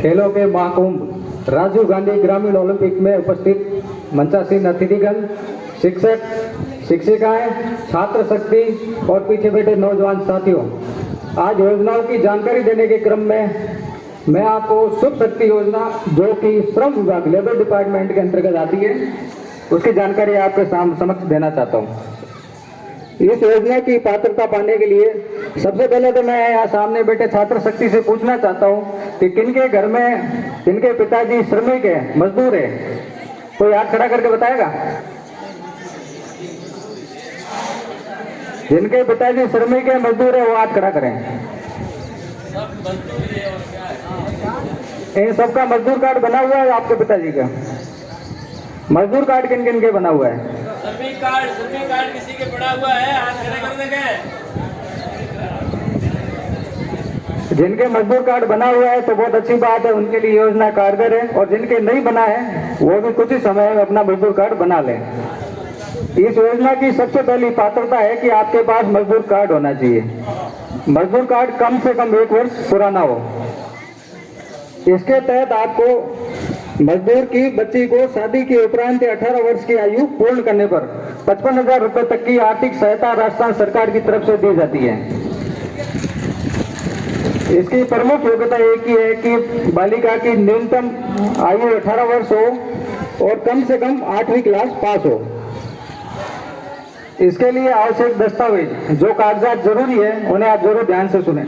खेलों के महाकुंभ राजीव गांधी ग्रामीण ओलंपिक में उपस्थित मंचासीन अतिथिगण, शिक्षक, शिक्षिकाएं, छात्र शक्ति और पीछे बैठे नौजवान साथियों, आज योजनाओं की जानकारी देने के क्रम में मैं आपको शुभ शक्ति योजना, जो कि श्रम विभाग लेबर डिपार्टमेंट के अंतर्गत आती है, उसकी जानकारी आपके समक्ष देना चाहता हूँ। इस योजना की पात्रता पाने के लिए सबसे पहले तो मैं यहाँ सामने बैठे छात्र शक्ति से पूछना चाहता हूँ कि किनके घर में किनके पिताजी श्रमिक है, मजदूर है, कोई हाथ खड़ा करके बताएगा। जिनके पिताजी श्रमिक है, मजदूर है, वो हाथ खड़ा करें। इन सबका मजदूर कार्ड बना हुआ है आपके पिताजी का? मजदूर कार्ड किन किन के बना हुआ है? श्रमिक कार्ड किसी के बना हुआ है, हाथ खड़े कर देंगे। जिनके मजदूर कार्ड बना हुआ है तो बहुत अच्छी बात है, उनके लिए योजना कारगर है, और जिनके नहीं बना है वो भी कुछ ही समय में अपना मजदूर कार्ड बना लें। इस योजना की सबसे पहली पात्रता है कि आपके पास मजदूर कार्ड होना चाहिए। मजदूर कार्ड कम से कम 1 वर्ष पुराना हो। इसके तहत आपको मजदूर की बच्ची को शादी के उपरांत 18 वर्ष की आयु पूर्ण करने पर 55,000 रुपए तक की आर्थिक सहायता राजस्थान सरकार की तरफ से दी जाती है। इसकी प्रमुख योग्यता एक ही है कि बालिका की न्यूनतम आयु 18 वर्ष हो और कम से कम 8वीं क्लास पास हो। इसके लिए आवश्यक दस्तावेज, जो कागजात जरूरी है, उन्हें आप जरूर ध्यान से सुने।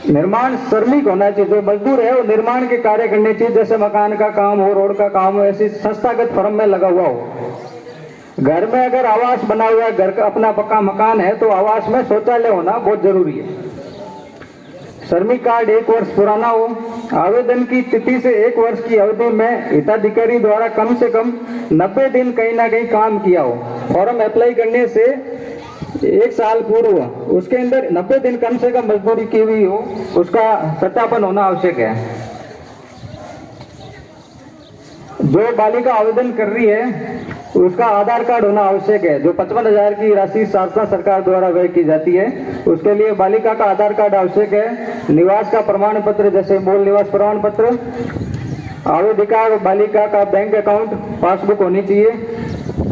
निर्माण श्रमिक होना चाहिए, जो मजदूर है वो निर्माण के कार्य करने चाहिए, जैसे मकान का काम हो, रोड का काम हो, ऐसी संस्थागत फर्म में लगा हुआ हो। घर में अगर आवास बना हुआ है, घर का अपना पक्का मकान है, तो आवास में शौचालय होना बहुत जरूरी है। श्रमिक कार्ड 1 वर्ष पुराना हो। आवेदन की तिथि से 1 वर्ष की अवधि में हिताधिकारी द्वारा कम से कम 90 दिन कहीं ना कहीं काम किया हो। फॉर्म अप्लाई करने से 1 साल पूर्व उसके अंदर 90 दिन कम से कम मजदूरी की हुई हो, उसका सत्यापन होना आवश्यक है। जो बालिका आवेदन कर रही है उसका आधार कार्ड होना आवश्यक है। जो 55,000 की राशि शासन सरकार द्वारा व्यय की जाती है, उसके लिए बालिका का आधार कार्ड आवश्यक है। निवास का प्रमाण पत्र, जैसे मूल निवास प्रमाण पत्र, आवेदिका बालिका का बैंक अकाउंट पासबुक होनी चाहिए,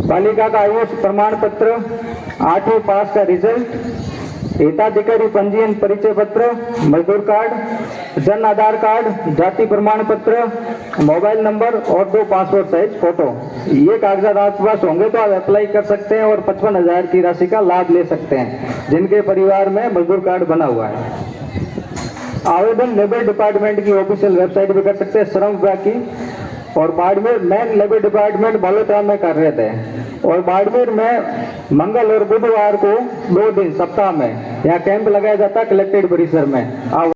बालिका का आयु प्रमाण पत्र, 8वीं पास का रिजल्ट, हिताधिकारी पंजीयन परिचय पत्र, मजदूर कार्ड, जन आधार कार्ड, जाति प्रमाण पत्र, मोबाइल नंबर और 2 पासपोर्ट साइज फोटो। ये कागजात आपके पास होंगे तो आप अप्लाई कर सकते हैं और 55,000 की राशि का लाभ ले सकते हैं, जिनके परिवार में मजदूर कार्ड बना हुआ है। आवेदन लेबर डिपार्टमेंट की ऑफिशियल वेबसाइट पर कर सकते हैं, श्रम विभाग की। और Barmer main labour department Balotra में कार्यरत है, और बाड़मेर में मंगल और बुधवार को 2 दिन सप्ताह में यहाँ कैंप लगाया जाता है कलेक्ट्रेट परिसर में।